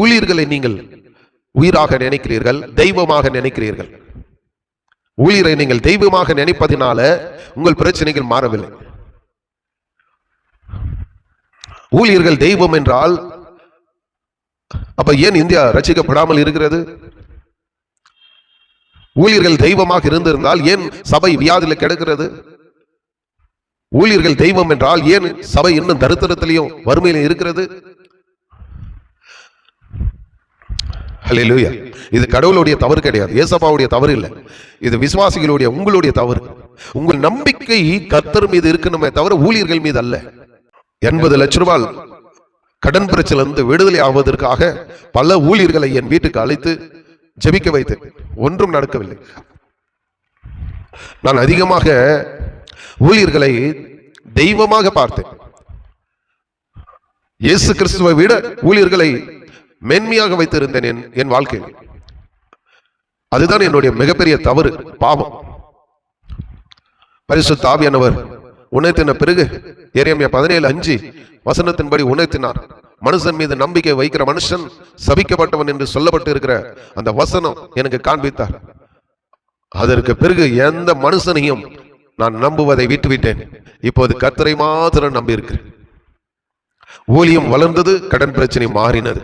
ஊழியர்களை நீங்கள் உயிராக நினைக்கிறீர்கள், தெய்வமாக நினைக்கிறீர்கள். ஊழியரை நீங்கள் தெய்வமாக நினைப்பதினால உங்கள் பிரச்சனைகள் மாறவில்லை. ஊழியர்கள் தெய்வம் என்றால் அப்ப ஏன் இந்தியா ரட்சிக்கப்படாமல் இருக்கிறது? ஊழியர்கள் தெய்வமாக இருந்திருந்தால் ஏன் சபை வியாதியில் கிடக்கிறது? ஊழியர்கள் தெய்வம் என்றால் ஏன் சபை இன்னும் தரித்திரத்திலையும் வறுமையிலும் இருக்கிறது? ஹல்லேலூயா. இது கடவுளுடைய தவறு கிடையாது, ஏசப்பாவுடைய தவறு இல்லை. இது விசுவாசிகளுடைய, உங்களுடைய தவறு. உங்கள் நம்பிக்கை கர்த்தர் மீது இருக்கணுமே தவிர ஊழியர்கள் மீது அல்ல. 80 லட்சம் ரூபாய் கடன் பிரச்சனையிலிருந்து விடுதலை ஆவதற்காக பல ஊழியர்களை என் வீட்டுக்கு அழைத்து ஜெபிக்க வைத்து ஒன்றும் நடக்கவில்லை. நான் அதிகமாக ஊழியர்களை தெய்வமாக பார்த்தேன். இயேசு கிறிஸ்துவை விட ஊழியர்களை மேன்மையாக வைத்திருந்தேன் என் வாழ்க்கையில். அதுதான் என்னுடைய மிகப்பெரிய தவறு, பாவம். பரிசுத்த ஆவியானவர் உணர்த்தின பிறகு எரேமியா 17:5 வசனத்தின்படி உணர்த்தினார். மனுஷன் மீது நம்பிக்கை வைக்கிற மனுஷன் சபிக்கப்பட்டவன் என்று சொல்லப்பட்டு இருக்கிற அந்த வசனம் எனக்கு காண்பித்தார். அதற்கு பிறகு எந்த மனுஷனையும் நான் நம்புவதை விட்டுவிட்டேன். இப்போது கர்த்தரை மாத்திரம் நம்பி இருக்கிறேன். ஊழியம் வளர்ந்தது, கடன் பிரச்சனை மாறினது.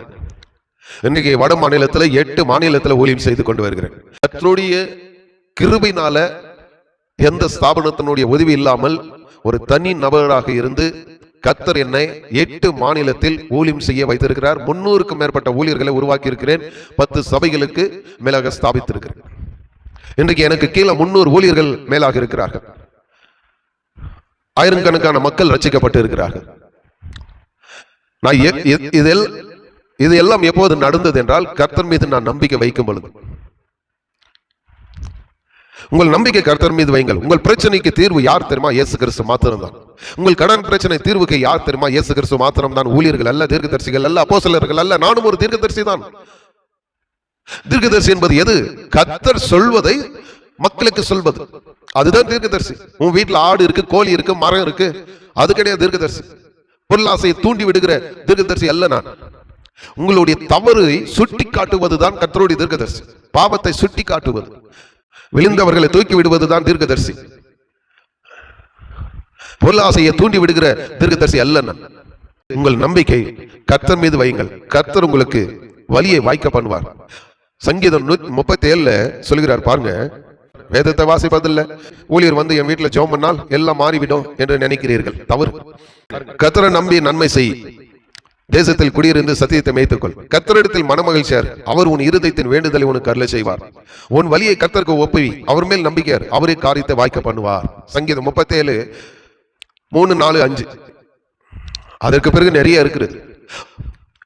இன்னைக்கு வட மாநிலத்தில் 8 மாநிலத்தில் ஊழியம் செய்து கொண்டு வருகிறேன். கர்த்தருடைய கிருபையினால எந்த ஸ்தாபனத்தினுடைய உதவி இல்லாமல் ஒரு தனி நபராக இருந்து கர்த்தர் என்னை 8 மாநிலத்தில் ஊழியம் செய்ய வைத்திருக்கிறார். 300க்கும் மேற்பட்ட ஊழியர்களை உருவாக்கி இருக்கிறேன். 10 சபைகளுக்கு மேலாக ஸ்தாபித்திருக்கிறேன். இன்றைக்கு எனக்கு கீழே 300 ஊழியர்கள் மேலாக இருக்கிறார்கள். ஆயிரக்கணக்கான மக்கள் ரட்சிக்கப்பட்டு இருக்கிறார்கள். நான் இது எல்லாம் எப்போது நடந்தது என்றால் கர்த்தர் மீது நான் நம்பிக்கை வைக்கும் பொழுது. உங்கள் நம்பிக்கை கர்த்தர் மீது வைங்கள். உங்கள் பிரச்சனைக்கு தீர்வு யார் தெரியுமா? இயேசு கிறிஸ்து மாத்திரம் தான். உங்கள் கடன் பிரச்சனை தீர்வுக்கு யார் தெரியுமா? இயேசு கிறிஸ்து மாத்திரம் தான். ஊழியர்கள் அல்ல, தீர்க்கதரிசிகள் அல்ல, அப்போஸ்தலர்கள் அல்ல. நானும் ஒரு தீர்க்கதரிசி தான். தீர்க்கதரிசி என்பது எது? கர்த்தர் சொல்வதை மக்களுக்கு சொல்வது, அதுதான் தீர்க்கதரிசி. உன் வீட்டுல ஆடு இருக்கு, கோழி இருக்கு, மரம் இருக்கு, அது கிடையாது தீர்க்கதரிசி. பொருளாசையை தூண்டி விடுகிற தீர்க்கதரிசி அல்ல நான். உங்களுடைய தவறை சுட்டி காட்டுவதுதான் கர்த்தருடைய தீர்க்கதரிசி. பாவத்தை சுட்டி காட்டுவது, விழுந்தவர்களை தூக்கி விடுவதுதான் தீர்க்கதரிசி. பொருளாசையை தூண்டி விடுகிற தீர்க்கதரிசி அல்ல நான். உங்கள் நம்பிக்கை கர்த்தர் மீது வையுங்கள். கர்த்தர் உங்களுக்கு வழியை வாய்க்க பண்ணுவார். சங்கீதம் 137 சொல்கிறார் பாருங்க. வேதத்தை வாசிப்பதில்லை, ஊழியர் வந்து என் வீட்டுல ஜெபம் பண்ணால் எல்லாம் மாறிவிடும் என்று நினைக்கிறீர்கள். தவறு. கர்த்தரை நம்பி நன்மை செய், தேசத்தில் குடியிருந்து சத்தியத்தை மேய்த்துக்கொள். கர்த்தரிடத்தில் மனமகிழ்ச்சியார், அவர் உன் இருதயத்தின் வேண்டுதலை உனக்கு அருளை செய்வார். உன் வழியை கர்த்தருக்கு ஒப்புவி, அவர் மேல் நம்பிக்கையார், அவரே காரியத்தை வாய்க்க பண்ணுவார். சங்கீதம் 37 3, 4, 5. அதற்கு பிறகு நிறைய இருக்கிறது.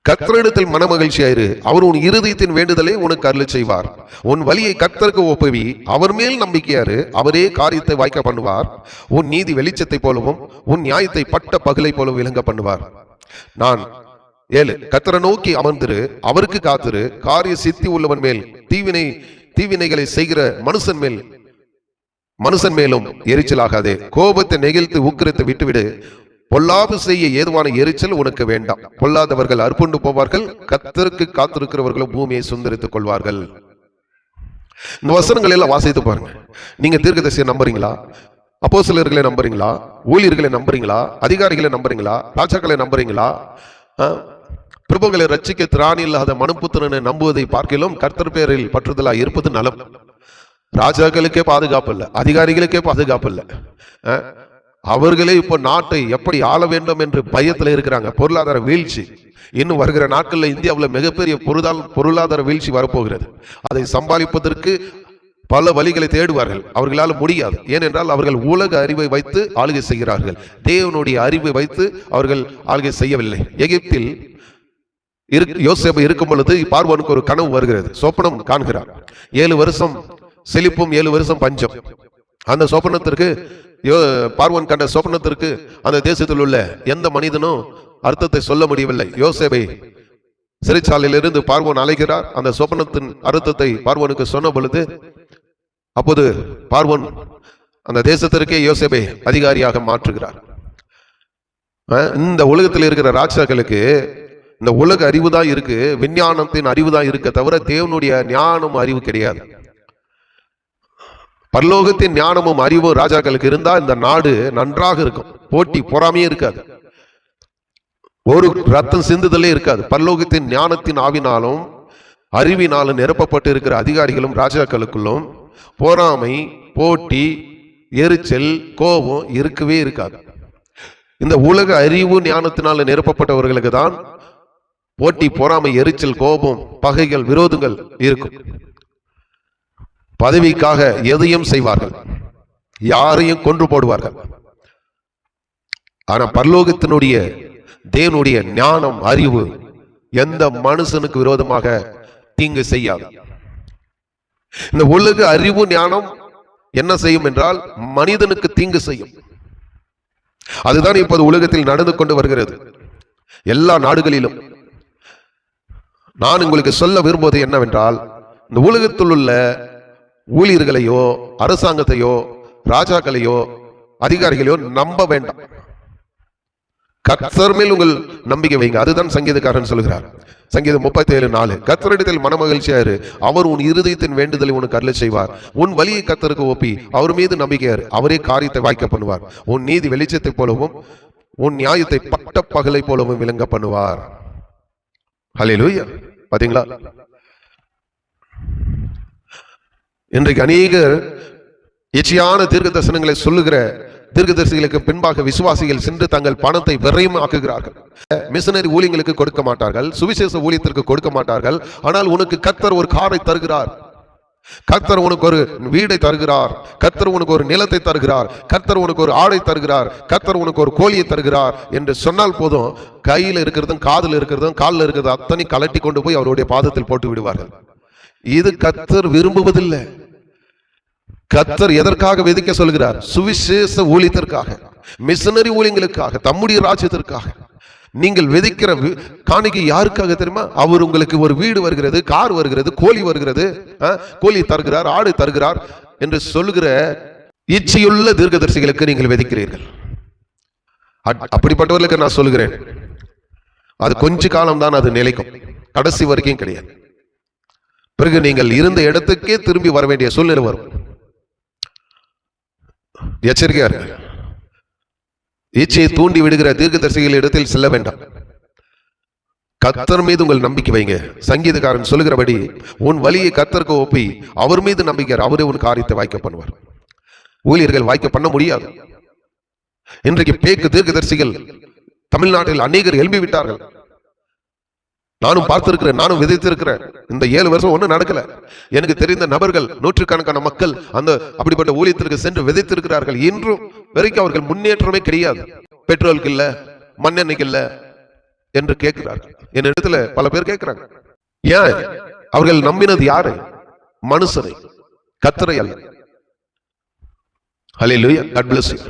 கர்த்தரிடத்தில் மனமகிழ்ச்சியாயிரு, அவர் உன் இருதயத்தின் வேண்டுதலை உனக்கு அருளை செய்வார். உன் வழியை கர்த்தருக்கு ஒப்புவி, அவர் மேல் நம்பிக்கையாரு, அவரே காரியத்தை வாய்க்க பண்ணுவார். உன் நீதி வெளிச்சத்தை போலவும் உன் நியாயத்தை பட்ட பகலை போலவும் விளங்க பண்ணுவார். நான் 7 கர்த்தரை நோக்கி அமர்ந்திரு, அவருக்கு காத்திரு, காரிய சித்தி உள்ளவன் மேல் தீவினைகளை செய்கிற மனுஷன் மேலும் எரிச்சலாகாதே. கோபத்தை நெகிழ்த்து உக்கிரத்தை விட்டுவிடு, பொல்லாப்பு செய்ய ஏதுவான எரிச்சல் உனக்கு வேண்டாம். பொல்லாதவர்கள் அற்புண்டு போவார்கள், கர்த்தருக்கு காத்திருக்கிறவர்களும் பூமியை சுந்தரித்துக் கொள்வார்கள். இந்த வசனங்கள் எல்லாம் வாசித்து பாருங்க. நீங்க தீர்க்கதரிசியை நம்புறீங்களா? அப்போஸ்தலர்களை நம்புறீங்களா? ஊழியர்களை நம்புறீங்களா? அதிகாரிகளை நம்புறீங்களா? ராஜாக்களை நம்புறீங்களா? பிரபுகளை ரட்சிக்க திராணி இல்லாத மனுபுத்திரனை நம்புவதை பார்க்கிலும் கர்த்தர் பேரில் பற்றுதலா இருப்பது நலம். ராஜாக்களுக்கே பாதுகாப்பு இல்லை, அதிகாரிகளுக்கே பாதுகாப்பு இல்லை. அவர்களே இப்போ நாட்டை எப்படி ஆள வேண்டும் என்று பயத்தில் இருக்கிறாங்க. பொருளாதார வீழ்ச்சி இன்னும் வருகிற நாட்களில் இந்தியாவில் மிகப்பெரிய பொருளாதார வீழ்ச்சி வரப்போகிறது. அதை சம்பாதிப்பதற்கு பல வழிகளை தேடுவார்கள். அவர்களால் முடியாது. ஏனென்றால் அவர்கள் உலக அறிவை வைத்து ஆளுகை செய்கிறார்கள். தேவனுடைய அறிவை வைத்து அவர்கள் ஆளுகை செய்யவில்லை. எகிப்தில் யோசேப்பு இருக்கும் பொழுது பார்வோனுக்கு ஒரு கனவு வருகிறது. சொப்பனம் காண்கிறார். 7 வருஷம் செழிப்பும் 7 வருஷம் பஞ்சம். அந்த சொப்பனத்திற்கு பார்வோன் கண்ட சொப்பனத்திற்கு அந்த தேசத்தில் உள்ள எந்த மனிதனும் அர்த்தத்தை சொல்ல முடியவில்லை. யோசேப்பை சிறைச்சாலையிலிருந்து பார்வோன் அழைக்கிறார். அந்த சொப்பனத்தின் அர்த்தத்தை பார்வோனுக்கு சொன்ன பொழுது அப்போது பார்வோன் அந்த தேசத்திற்கே யோசேப்பை அதிகாரியாக மாற்றுகிறார். இந்த உலகத்தில் இருக்கிற ராஜாக்களுக்கு இந்த உலக அறிவு தான் இருக்கு, விஞ்ஞானத்தின் அறிவு தான் இருக்க தவிர தேவனுடைய ஞானம் அறிவு கிடையாது. பரலோகத்தின் ஞானமும் அறிவும் ராஜாக்களுக்கு இருந்தா இந்த நாடு நன்றாக இருக்கும், போட்டி பொறாமையே இருக்காது, ஒரு ரத்தம் சிந்துதலே இருக்காது. பரலோகத்தின் ஞானத்தின் ஆவினாலும் அறிவினாலும் நிரப்பப்பட்டு இருக்கிற அதிகாரிகளும் ராஜாக்களுக்குள்ளும் பொறாமை, போட்டி, எரிச்சல், கோபம் இருக்கவே இருக்காது. இந்த உலக அறிவு ஞானத்தினால நிரப்பப்பட்டவர்களுக்கு தான் போட்டி, பொறாமை, எரிச்சல், கோபம், பகைகள், விரோதங்கள் இருக்கும். பதவிக்காக எதையும் செய்வார்கள், யாரையும் கொன்று போடுவார்கள். ஆனா பரலோகத்தினுடைய தேவனுடைய ஞானம், அறிவு எந்த மனுஷனுக்கு விரோதமாக தீங்கு செய்யாது. இந்த உலக அறிவு ஞானம் என்ன செய்யும் என்றால் மனிதனுக்கு தீங்கு செய்யும். அதுதான் இப்போது உலகத்தில் நடந்து கொண்டு வருகிறது எல்லா நாடுகளிலும். நான் உங்களுக்கு சொல்ல விரும்புவது என்னவென்றால், இந்த உலகத்தில் உள்ள ஊழியர்களையோ அரசாங்கத்தையோ ராஜாக்களையோ அதிகாரிகளையோ நம்ப வேண்டாம். கர்த்தர் மேல் உங்கள் நம்பிக்கை வைங்க. அதுதான் சங்கீதக்காரன் சொல்கிறார். சங்கீதம் 37:4, கர்த்தரிடத்தில் மனமகிழ்ச்சியாரு, அவர் உன் இருதயத்தின் வேண்டுதலை உனக்கு அருள செய்வார். உன் வழியை கர்த்தருக்கு ஒப்பி, அவர் மீது நம்பிக்கையாரு, அவரே காரியத்தை வாய்க்க பண்ணுவார். உன் நீதி வெளிச்சத்தை போலவும் உன் நியாயத்தை பட்ட பகலை போலவும் விளங்க பண்ணுவார். ஹல்லேலூயா. பாத்தீங்களா, இன்றைக்கு அநேகர் எச்சியான தீர்க்க தரிசனங்களை சொல்லுகிற தீர்க்கதரிசிகளுக்கு பின்பாக விசுவாசிகள் சென்று தங்கள் பணத்தை விரயமாக்குகிறார்கள். மிஷனரி ஊழியங்களுக்கு கொடுக்க மாட்டார்கள், சுவிசேஷ ஊழியத்திற்கு கொடுக்க மாட்டார்கள். ஆனால் உனக்கு கர்த்தர் ஒரு காரை தருகிறார், கர்த்தர் உனக்கு ஒரு வீடை தருகிறார், கர்த்தர் உனக்கு ஒரு நிலத்தை தருகிறார், கர்த்தர் உனக்கு ஒரு ஆடை தருகிறார், கர்த்தர் உனக்கு ஒரு கோழியை தருகிறார் என்று சொன்னால் போதும், கையில் இருக்கிறதும் காதில் இருக்கிறதும் காலில் இருக்கிறது அத்தனை கலட்டி கொண்டு போய் அவருடைய பாதத்தில் போட்டு விடுவார்கள். இது கர்த்தர் விரும்புவதில்லை. கர்த்தர் எதற்காக விதிக்க சொல்கிறார்? சுவிசேஷ ஊழியத்திற்காக, மிஷனரி ஊழியங்களுக்காக, தம்முடைய ராஜ்யத்திற்காக. நீங்கள் விதிக்கிற காணிக்கை யாருக்காக தெரியுமா? அவர் உங்களுக்கு ஒரு வீடு வருகிறது, கார் வருகிறது, கோழி வருகிறது, கோழி தருகிறார், ஆடு தருகிறார் என்று சொல்லுகிற இச்சையுள்ள தீர்க்கதரிசிகளுக்கு நீங்கள் விதிக்கிறீர்கள். அப்படிப்பட்டவர்களுக்கு நான் சொல்லுகிறேன், அது கொஞ்ச காலம் தான் அது நிலைக்கும், கடைசி வரைக்கும் கிடையாது. பிறகு நீங்கள் இருந்த இடத்துக்கே திரும்பி வர வேண்டிய சூழ்நிலை வரும். எச்சரிக்கையா இருங்க. இச்சையை தூண்டி விடுகிற தீர்க்கதரிசிகள் இடத்தில் செல்ல வேண்டாம். கர்த்தர் மீது உங்கள் நம்பிக்கை வைங்க. சங்கீதக்காரன் சொல்லுகிறபடி உன் வழியை கர்த்தருக்கு ஒப்பி, அவர் மீது நம்பிக்கை, அவரே உன் காரியத்தை வாய்க்க பண்ணுவார். ஊழியர்கள் வாய்க்க பண்ண முடியாது. இன்றைக்கு பேக்கு தீர்க்கதரிசிகள் தமிழ்நாட்டில் அநேகர் எழும்பி விட்டார்கள். நானும் பார்த்திருக்கிறேன், நானும் விதைத்திருக்கிறேன். இந்த 7 வருஷம் ஒன்றும் நடக்கல. எனக்கு தெரிந்த நபர்கள், நூற்றுக்கணக்கான மக்கள் அந்த அப்படிப்பட்ட ஊழியத்திற்கு சென்று விதைத்திருக்கிறார்கள். இன்றும் வரைக்கும் அவர்கள் முன்னேற்றமே கிடையாது. பெட்ரோலுக்கு இல்ல, மண்ணெண்ணெய்க்கு இல்ல என்று கேட்கிறார்கள். என் இடத்துல பல பேர் கேட்கிறாங்க. ஏன்? அவர்கள் நம்பினது யாரு? மனுஷரை, கர்த்தரை அல்ல. ஹல்லேலூயா. God bless you.